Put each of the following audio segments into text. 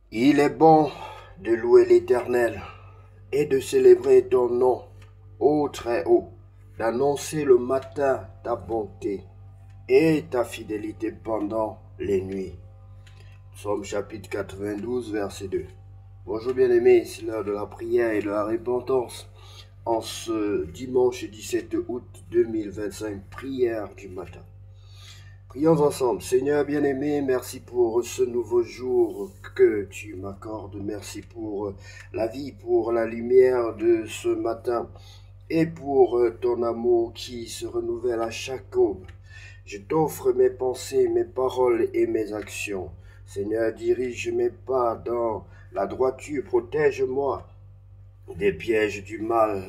Il est bon de louer l'Éternel et de célébrer ton nom, ô Très-Haut, d'annoncer le matin ta bonté et ta fidélité pendant les nuits. Psaume chapitre 92, verset 2. Bonjour bien-aimés, c'est l'heure de la prière et de la repentance. En ce dimanche 17 août 2025, prière du matin. Prions ensemble. Seigneur bien-aimé, merci pour ce nouveau jour que tu m'accordes. Merci pour la vie, pour la lumière de ce matin et pour ton amour qui se renouvelle à chaque aube. Je t'offre mes pensées, mes paroles et mes actions. Seigneur, dirige mes pas dans la droiture, protège-moi des pièges du mal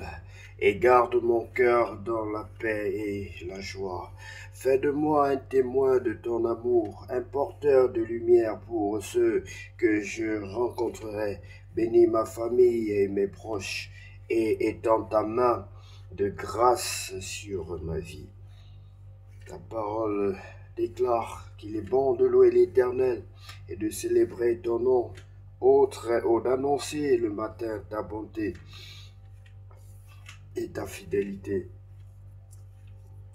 et garde mon cœur dans la paix et la joie. Fais de moi un témoin de ton amour, un porteur de lumière pour ceux que je rencontrerai. Bénis ma famille et mes proches et étends ta main de grâce sur ma vie. Ta parole déclare qu'il est bon de louer l'Éternel et de célébrer ton nom, ô Très-Haut, d'annoncer le matin ta bonté et ta fidélité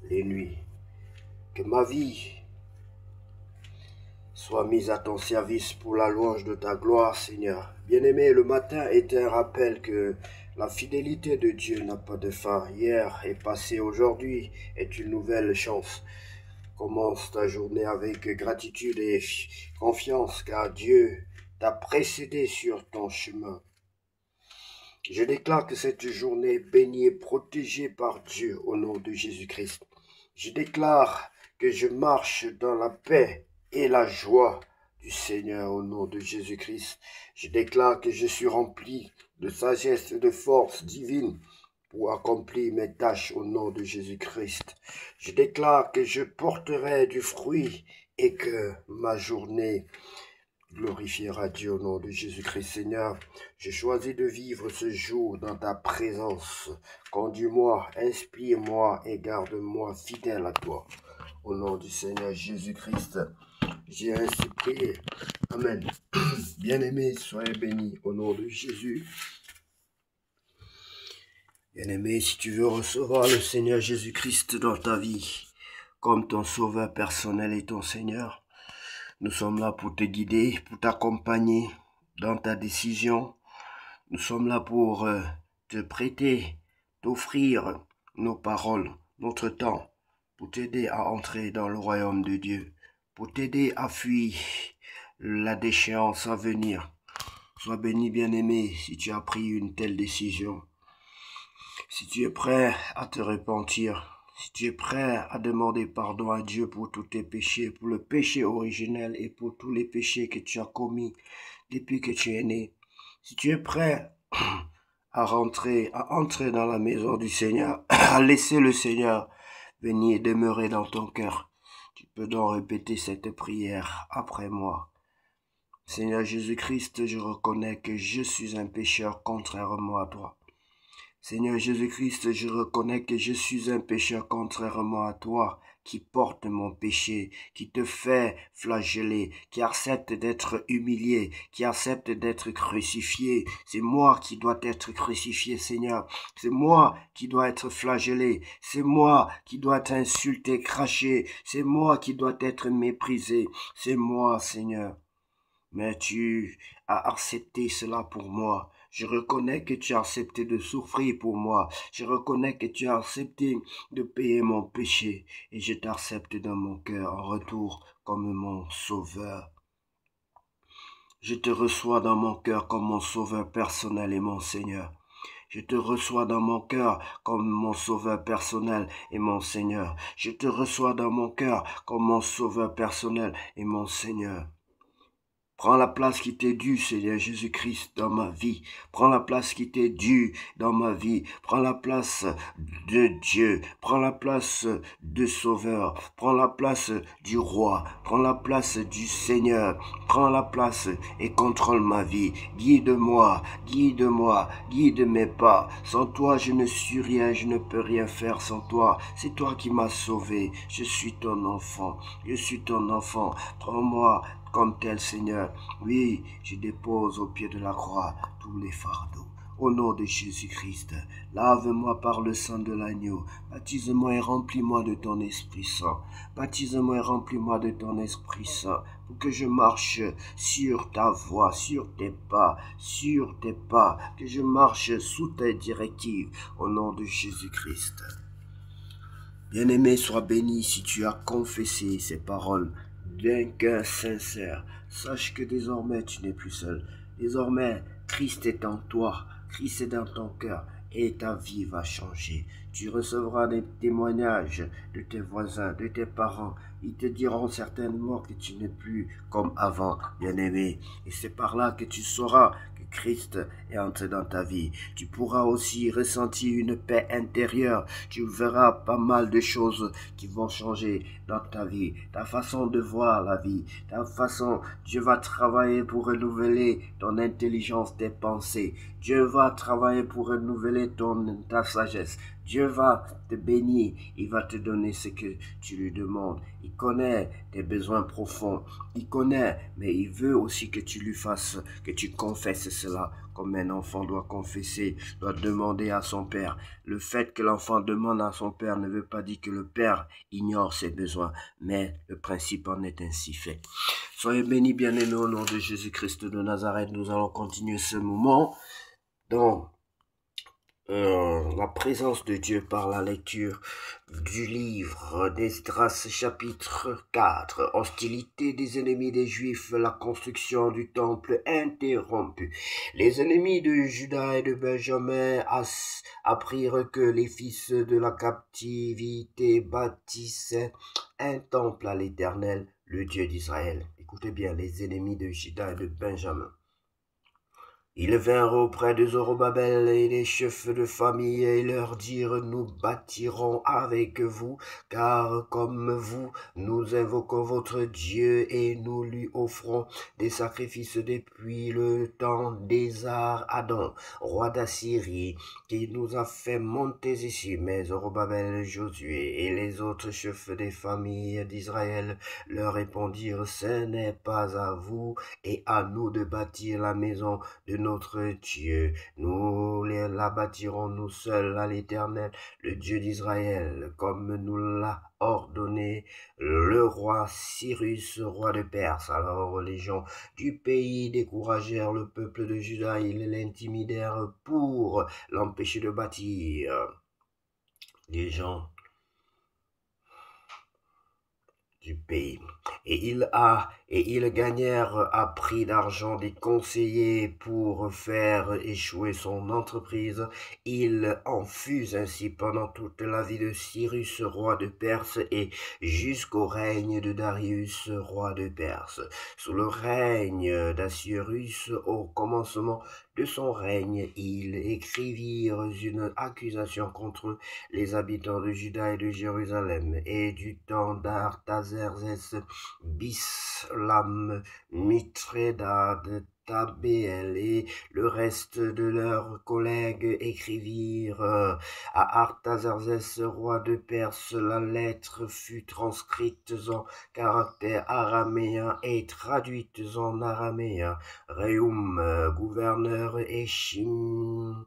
les nuits. Que ma vie soit mise à ton service pour la louange de ta gloire, Seigneur. Bien-aimé, le matin est un rappel que la fidélité de Dieu n'a pas de fin. Hier est passé, aujourd'hui est une nouvelle chance. Commence ta journée avec gratitude et confiance, car Dieu t'a précédé sur ton chemin. Je déclare que cette journée est bénie et protégée par Dieu au nom de Jésus-Christ. Je déclare que je marche dans la paix et la joie du Seigneur au nom de Jésus-Christ. Je déclare que je suis rempli de sagesse et de force divine pour accomplir mes tâches au nom de Jésus-Christ. Je déclare que je porterai du fruit et que ma journée glorifiera Dieu au nom de Jésus-Christ. Seigneur, j'ai choisi de vivre ce jour dans ta présence. Conduis-moi, inspire-moi et garde-moi fidèle à toi. Au nom du Seigneur Jésus-Christ, j'ai ainsi prié. Amen. Bien-aimés, soyez bénis au nom de Jésus. Bien-aimé, si tu veux recevoir le Seigneur Jésus-Christ dans ta vie comme ton sauveur personnel et ton Seigneur, nous sommes là pour te guider, pour t'accompagner dans ta décision. Nous sommes là pour te prêter, t'offrir nos paroles, notre temps, pour t'aider à entrer dans le royaume de Dieu, pour t'aider à fuir la déchéance à venir. Sois béni, bien-aimé, si tu as pris une telle décision. Si tu es prêt à te repentir, si tu es prêt à demander pardon à Dieu pour tous tes péchés, pour le péché originel et pour tous les péchés que tu as commis depuis que tu es né, si tu es prêt à entrer dans la maison du Seigneur, à laisser le Seigneur venir demeurer dans ton cœur, tu peux donc répéter cette prière après moi. Seigneur Jésus-Christ, je reconnais que je suis un pécheur contrairement à toi. Seigneur Jésus-Christ, je reconnais que je suis un pécheur contrairement à toi, qui porte mon péché, qui te fait flageller, qui accepte d'être humilié, qui accepte d'être crucifié. C'est moi qui dois être crucifié, Seigneur. C'est moi qui dois être flagellé. C'est moi qui dois être insulté, craché. C'est moi qui dois être méprisé. C'est moi, Seigneur. Mais tu as accepté cela pour moi. Je reconnais que tu as accepté de souffrir pour moi. Je reconnais que tu as accepté de payer mon péché. Et je t'accepte dans mon cœur en retour comme mon sauveur. Je te reçois dans mon cœur comme mon sauveur personnel et mon Seigneur. Je te reçois dans mon cœur comme mon sauveur personnel et mon Seigneur. Je te reçois dans mon cœur comme mon sauveur personnel et mon Seigneur. Prends la place qui t'est due, Seigneur Jésus-Christ, dans ma vie. Prends la place qui t'est due dans ma vie. Prends la place de Dieu. Prends la place de Sauveur. Prends la place du Roi. Prends la place du Seigneur. Prends la place et contrôle ma vie. Guide-moi, guide-moi, guide mes pas. Sans toi, je ne suis rien, je ne peux rien faire sans toi. C'est toi qui m'as sauvé. Je suis ton enfant. Je suis ton enfant. Prends-moi comme tel, Seigneur. Oui, je dépose au pied de la croix tous les fardeaux. Au nom de Jésus-Christ, lave-moi par le sang de l'agneau. Baptise-moi et remplis-moi de ton Esprit Saint. Baptise-moi et remplis-moi de ton Esprit Saint, pour que je marche sur ta voie, sur tes pas, que je marche sous tes directives, au nom de Jésus-Christ. Bien-aimé, sois béni si tu as confessé ces paroles d'un cœur sincère. Sache que désormais tu n'es plus seul. Désormais, Christ est en toi, Christ est dans ton cœur et ta vie va changer. Tu recevras des témoignages de tes voisins, de tes parents. Ils te diront certainement que tu n'es plus comme avant, bien-aimé. Et c'est par là que tu sauras que Christ est entré dans ta vie. Tu pourras aussi ressentir une paix intérieure. Tu verras pas mal de choses qui vont changer dans ta vie. Ta façon de voir la vie, ta façon, Dieu va travailler pour renouveler ton intelligence, tes pensées. Dieu va travailler pour renouveler ta sagesse. Dieu va te bénir, il va te donner ce que tu lui demandes. Il connaît tes besoins profonds, il connaît, mais il veut aussi que tu lui fasses, que tu confesses cela, comme un enfant doit confesser, doit demander à son père. Le fait que l'enfant demande à son père ne veut pas dire que le père ignore ses besoins, mais le principe en est ainsi fait. Soyez bénis, bien-aimés, au nom de Jésus-Christ de Nazareth. Nous allons continuer ce moment dans la présence de Dieu par la lecture du livre d'Esdras chapitre 4. Hostilité des ennemis des Juifs, la construction du temple interrompue. Les ennemis de Juda et de Benjamin apprirent que les fils de la captivité bâtissaient un temple à l'Éternel, le Dieu d'Israël. Écoutez bien, les ennemis de Juda et de Benjamin. Ils vinrent auprès de Zorobabel et les chefs de famille et leur dirent, nous bâtirons avec vous, car comme vous, nous invoquons votre Dieu et nous lui offrons des sacrifices depuis le temps d'Ésar-Hadon, roi d'Assyrie, qui nous a fait monter ici. Mais Zorobabel, Josué et les autres chefs des familles d'Israël leur répondirent, ce n'est pas à vous et à nous de bâtir la maison de notre Dieu. Nous la bâtirons nous seuls à l'Éternel, le Dieu d'Israël, comme nous l'a ordonné le roi Cyrus, roi de Perse. Alors les gens du pays découragèrent le peuple de Juda, ils l'intimidèrent pour l'empêcher de bâtir. Les gens du pays. Et ils gagnèrent à prix d'argent des conseillers pour faire échouer son entreprise. Il en fut ainsi pendant toute la vie de Cyrus, roi de Perse, et jusqu'au règne de Darius, roi de Perse. Sous le règne d'Assyrus, au commencement de son règne, ils écrivirent une accusation contre les habitants de Juda et de Jérusalem, et du temps d'Artaxerxès, Bislam, Mithrédate, Tabéel et le reste de leurs collègues écrivirent à Artaxerxès, roi de Perse. La lettre fut transcrite en caractère araméen et traduite en araméen. Réum, gouverneur, et Shimshai,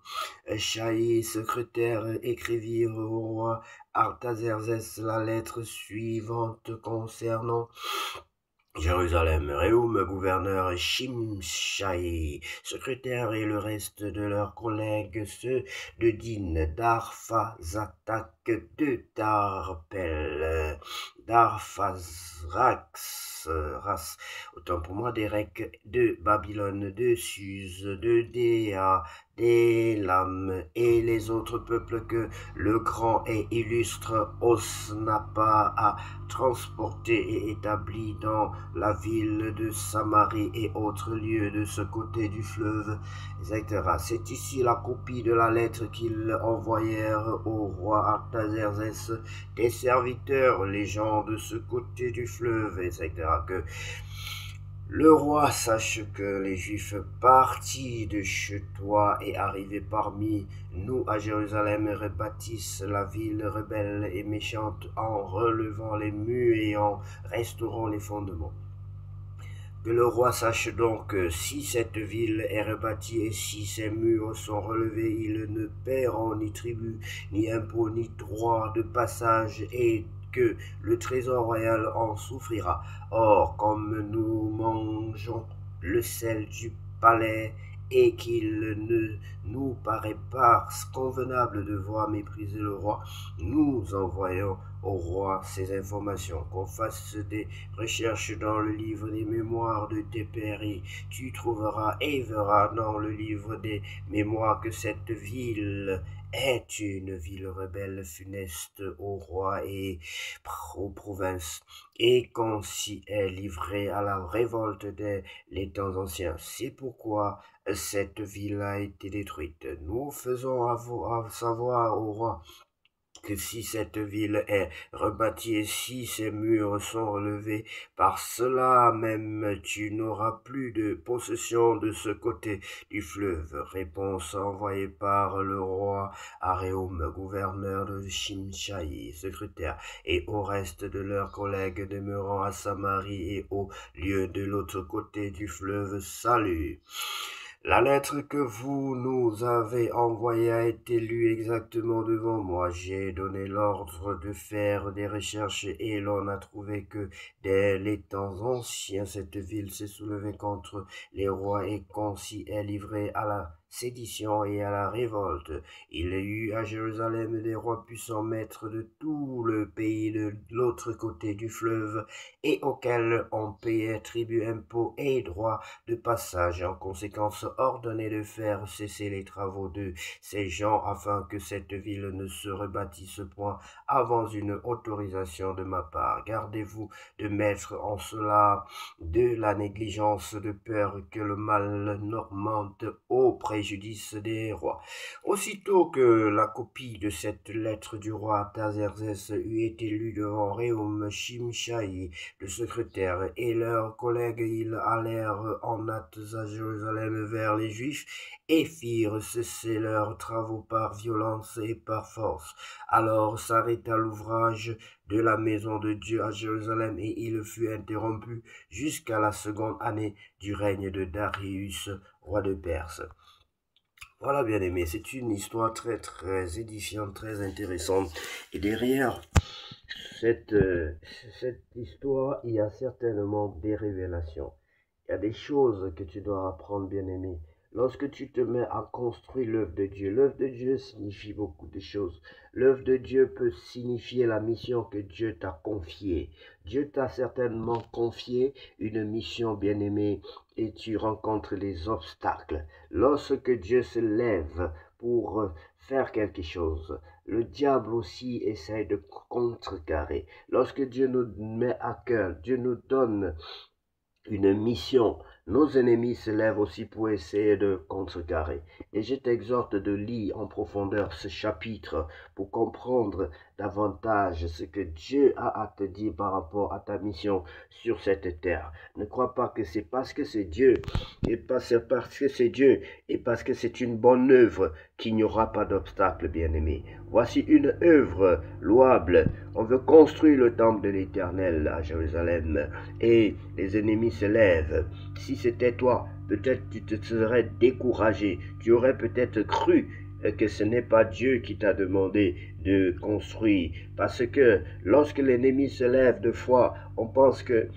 secrétaire, écrivirent au roi Artaxerxès la lettre suivante concernant Jérusalem. Réum, gouverneur, et Shimshai, secrétaire, et le reste de leurs collègues, ceux de Din, d'Arphazatak, de Tarpel, d'Arphazrax, autant pour moi, d'Érec, de Babylone, de Suse, de Déa, d'Élam, et les autres peuples que le grand et illustre Osnapa a transportés et établis dans la ville de Samarie et autres lieux de ce côté du fleuve, etc. C'est ici la copie de la lettre qu'ils envoyèrent au roi Artaxerxès, des serviteurs, les gens de ce côté du fleuve, etc. Que le roi sache que les Juifs partis de chez toi et arrivés parmi nous à Jérusalem rebâtissent la ville rebelle et méchante en relevant les murs et en restaurant les fondements. Que le roi sache donc que si cette ville est rebâtie et si ses murs sont relevés, ils ne paieront ni tribut, ni impôt, ni droit de passage, et que le trésor royal en souffrira. Or, comme nous mangeons le sel du palais, et qu'il ne nous paraît pas convenable de voir mépriser le roi, nous envoyons au roi ces informations, qu'on fasse des recherches dans le livre des mémoires de tes pères, et tu trouveras et verras dans le livre des mémoires que cette ville est une ville rebelle, funeste au roi et aux provinces, et qu'on s'y est livré à la révolte des les temps anciens. C'est pourquoi cette ville a été détruite. Nous faisons savoir au roi que si cette ville est rebâtie et si ses murs sont relevés, par cela même tu n'auras plus de possession de ce côté du fleuve. Réponse envoyée par le roi Aréum, gouverneur de Shimshai, secrétaire, et au reste de leurs collègues demeurant à Samarie et au lieu de l'autre côté du fleuve. Salut. La lettre que vous nous avez envoyée a été lue exactement devant moi. J'ai donné l'ordre de faire des recherches et l'on a trouvé que dès les temps anciens, cette ville s'est soulevée contre les rois et qu'on s'y est livré à la sédition et à la révolte. Il y eut à Jérusalem des rois puissants, maîtres de tout le pays de l'autre côté du fleuve, et auxquels on payait tribut, impôts et droits de passage. En conséquence, ordonné de faire cesser les travaux de ces gens afin que cette ville ne se rebâtisse point avant une autorisation de ma part. Gardez-vous de mettre en cela de la négligence, de peur que le mal n'augmente au préjudice des rois. Aussitôt que la copie de cette lettre du roi Artaxerxès eut été lue devant Réum, Shimshai, le secrétaire, et leurs collègues, ils allèrent en hâte à Jérusalem vers les Juifs et firent cesser leurs travaux par violence et par force. Alors s'arrêta l'ouvrage de la maison de Dieu à Jérusalem et il fut interrompu jusqu'à la seconde année du règne de Darius, roi de Perse. Voilà, bien aimé, c'est une histoire très très édifiante, très intéressante. Et derrière cette histoire, il y a certainement des révélations. Il y a des choses que tu dois apprendre, bien aimé. Lorsque tu te mets à construire l'œuvre de Dieu signifie beaucoup de choses. L'œuvre de Dieu peut signifier la mission que Dieu t'a confiée. Dieu t'a certainement confié une mission, bien aimé, et tu rencontres des obstacles. Lorsque Dieu se lève pour faire quelque chose, le diable aussi essaie de contrecarrer. Lorsque Dieu nous met à cœur, Dieu nous donne une mission, nos ennemis se lèvent aussi pour essayer de contrecarrer. Et je t'exhorte de lire en profondeur ce chapitre pour comprendre davantage ce que Dieu a à te dire par rapport à ta mission sur cette terre. Ne crois pas que c'est parce que c'est Dieu, et parce que c'est Dieu, et parce que c'est une bonne œuvre qu'il n'y aura pas d'obstacle, bien-aimé. Voici une œuvre louable. On veut construire le temple de l'Éternel à Jérusalem, et les ennemis se lèvent. Si c'était toi, peut-être tu te serais découragé. Tu aurais peut-être cru que ce n'est pas Dieu qui t'a demandé de construire. Parce que lorsque l'ennemi se lève de foi, on pense que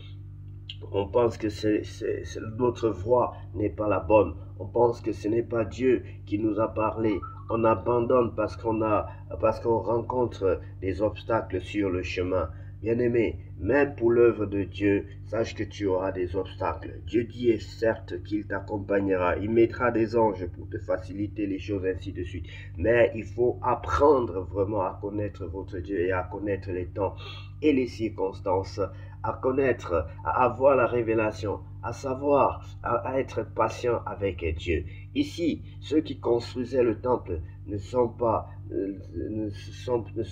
notre voie n'est pas la bonne. On pense que ce n'est pas Dieu qui nous a parlé. On abandonne parce qu'on rencontre des obstacles sur le chemin. Bien-aimé, même pour l'œuvre de Dieu, sache que tu auras des obstacles. Dieu dit certes qu'il t'accompagnera. Il mettra des anges pour te faciliter les choses, ainsi de suite. Mais il faut apprendre vraiment à connaître votre Dieu et à connaître les temps et les circonstances, à connaître, à avoir la révélation, à savoir, à être patient avec Dieu. Ici, ceux qui construisaient le temple ne se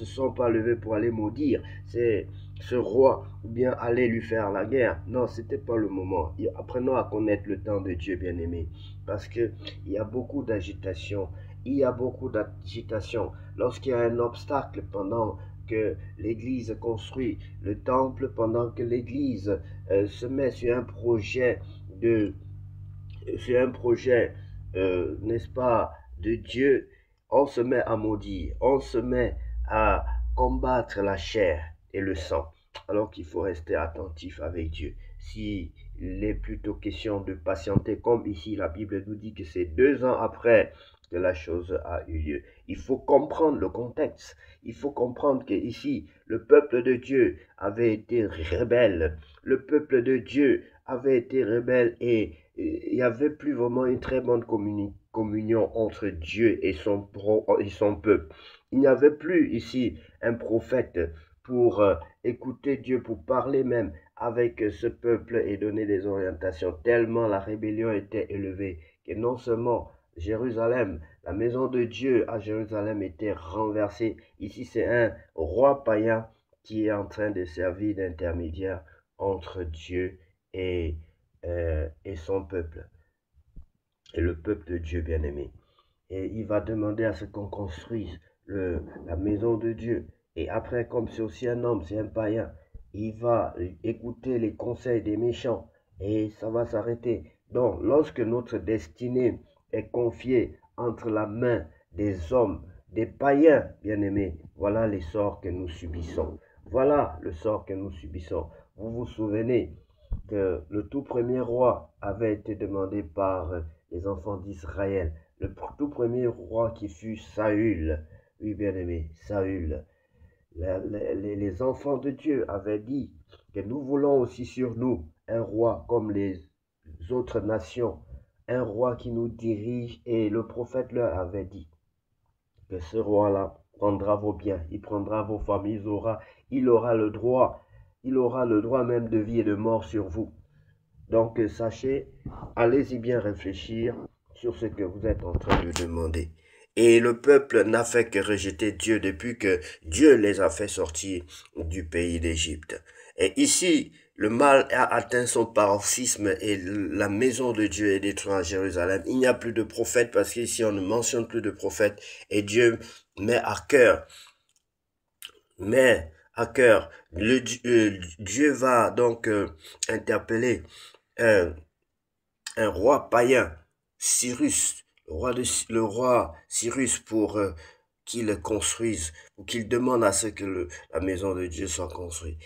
sont pas levés pour aller maudire ce roi ou bien aller lui faire la guerre. Non, c'était pas le moment. Apprenons à connaître le temps de Dieu, bien-aimé, parce que il y a beaucoup d'agitation. Il y a beaucoup d'agitation. Lorsqu'il y a un obstacle pendant que l'Église construit le temple, pendant que l'Église se met sur un projet n'est-ce pas, de Dieu, on se met à maudire, on se met à combattre la chair et le sang, alors qu'il faut rester attentif avec Dieu. S'il est plutôt question de patienter, comme ici la Bible nous dit que c'est 2 ans après que la chose a eu lieu. Il faut comprendre le contexte. Il faut comprendre que ici, le peuple de Dieu avait été rebelle. Le peuple de Dieu avait été rebelle et il n'y avait plus vraiment une très bonne communion entre Dieu et son peuple. Il n'y avait plus ici un prophète pour écouter Dieu, pour parler même avec ce peuple et donner des orientations, tellement la rébellion était élevée que non seulement Jérusalem, la maison de Dieu à Jérusalem était renversée. Ici, c'est un roi païen qui est en train de servir d'intermédiaire entre Dieu et son peuple, et le peuple de Dieu bien-aimé. Et il va demander à ce qu'on construise la maison de Dieu. Et après, comme c'est aussi un homme, c'est un païen, il va écouter les conseils des méchants et ça va s'arrêter. Donc, lorsque notre destinée est confiée entre la main des hommes, des païens bien-aimés, voilà les sorts que nous subissons. Voilà le sort que nous subissons. Vous vous souvenez que le tout premier roi avait été demandé par les enfants d'Israël. Le tout premier roi qui fut Saül, oui bien-aimé, Saül. Les enfants de Dieu avaient dit que nous voulons aussi sur nous un roi comme les autres nations, un roi qui nous dirige, et le prophète leur avait dit que ce roi-là prendra vos biens, il prendra vos familles, il aura le droit même de vie et de mort sur vous. Donc sachez, allez-y bien réfléchir sur ce que vous êtes en train de demander. Et le peuple n'a fait que rejeter Dieu depuis que Dieu les a fait sortir du pays d'Égypte. Et ici, le mal a atteint son paroxysme et la maison de Dieu est détruite à Jérusalem. Il n'y a plus de prophètes parce qu'ici on ne mentionne plus de prophètes et Dieu met à cœur, Dieu va donc interpeller un, un roi païen, Cyrus, le roi Cyrus, pour qu'il construise, ou qu'il demande à ce que la maison de Dieu soit construite.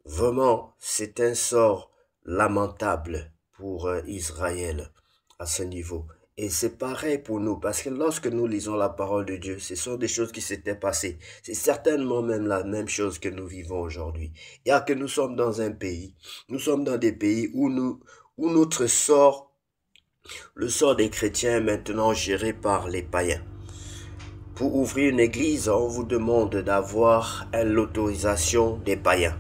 Vraiment, c'est un sort lamentable pour Israël à ce niveau. Et c'est pareil pour nous, parce que lorsque nous lisons la parole de Dieu, ce sont des choses qui s'étaient passées. C'est certainement même la même chose que nous vivons aujourd'hui. Il y a que nous sommes dans un pays, nous sommes dans des pays où notre sort, le sort des chrétiens est maintenant géré par les païens. Pour ouvrir une église, on vous demande d'avoir l'autorisation des païens.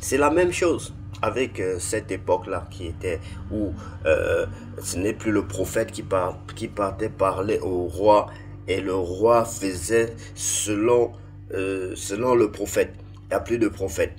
C'est la même chose avec cette époque-là qui était où ce n'est plus le prophète qui partait parler au roi et le roi faisait selon le prophète. Il n'y a plus de prophète.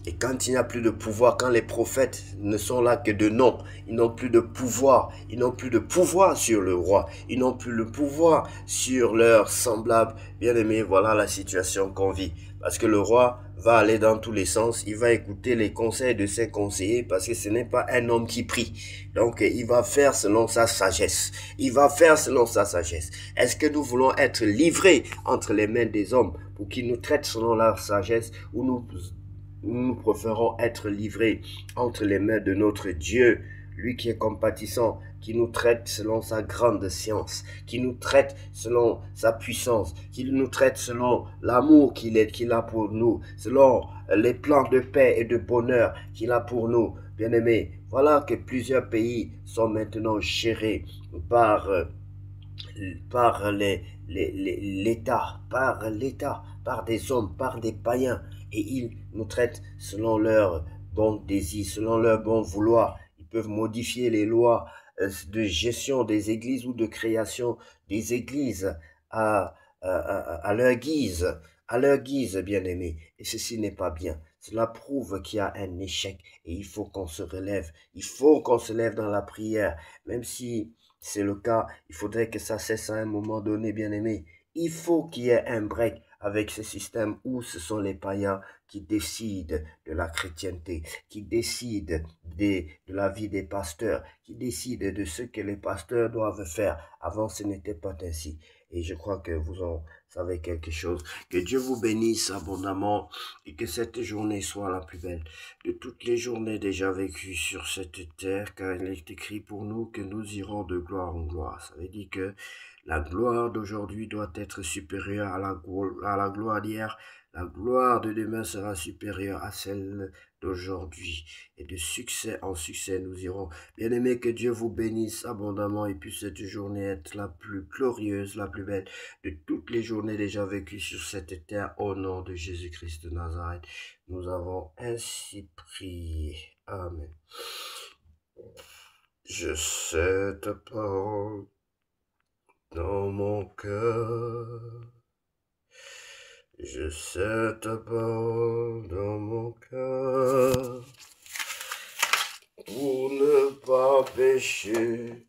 Et quand il n'y a plus de pouvoir, quand les prophètes ne sont là que de nom, ils n'ont plus de pouvoir, ils n'ont plus de pouvoir sur le roi, ils n'ont plus le pouvoir sur leurs semblables. Bien aimé, voilà la situation qu'on vit. Parce que le roi va aller dans tous les sens, il va écouter les conseils de ses conseillers parce que ce n'est pas un homme qui prie. Donc il va faire selon sa sagesse. Il va faire selon sa sagesse. Est-ce que nous voulons être livrés entre les mains des hommes pour qu'ils nous traitent selon leur sagesse, ou nous préférons être livrés entre les mains de notre Dieu, lui qui est compatissant, qui nous traite selon sa grande science, qui nous traite selon sa puissance, qui nous traite selon l'amour qu'il a pour nous, selon les plans de paix et de bonheur qu'il a pour nous. Bien-aimés, voilà que plusieurs pays sont maintenant gérés par l'État, par des hommes, par des païens, et ils nous traitent selon leur bon désir, selon leur bon vouloir. Ils peuvent modifier les lois de gestion des églises ou de création des églises à leur guise, bien-aimés. Et ceci n'est pas bien. Cela prouve qu'il y a un échec et il faut qu'on se relève. Il faut qu'on se lève dans la prière, même si c'est le cas, il faudrait que ça cesse à un moment donné, bien-aimé. Il faut qu'il y ait un break avec ce système où ce sont les païens qui décident de la chrétienté, qui décident de la vie des pasteurs, qui décident de ce que les pasteurs doivent faire. Avant, ce n'était pas ainsi. Et je crois que vous en savez quelque chose. Que Dieu vous bénisse abondamment et que cette journée soit la plus belle de toutes les journées déjà vécues sur cette terre, car il est écrit pour nous que nous irons de gloire en gloire. Ça veut dire que la gloire d'aujourd'hui doit être supérieure à la gloire d'hier. La gloire de demain sera supérieure à celle d'aujourd'hui. Et de succès en succès, nous irons. Bien-aimés, que Dieu vous bénisse abondamment et puisse cette journée être la plus glorieuse, la plus belle de toutes les journées déjà vécues sur cette terre au nom de Jésus-Christ de Nazareth. Nous avons ainsi prié. Amen. Je sais ta parole dans mon cœur. Je sais ta parole dans mon cœur. Pour ne pas pécher,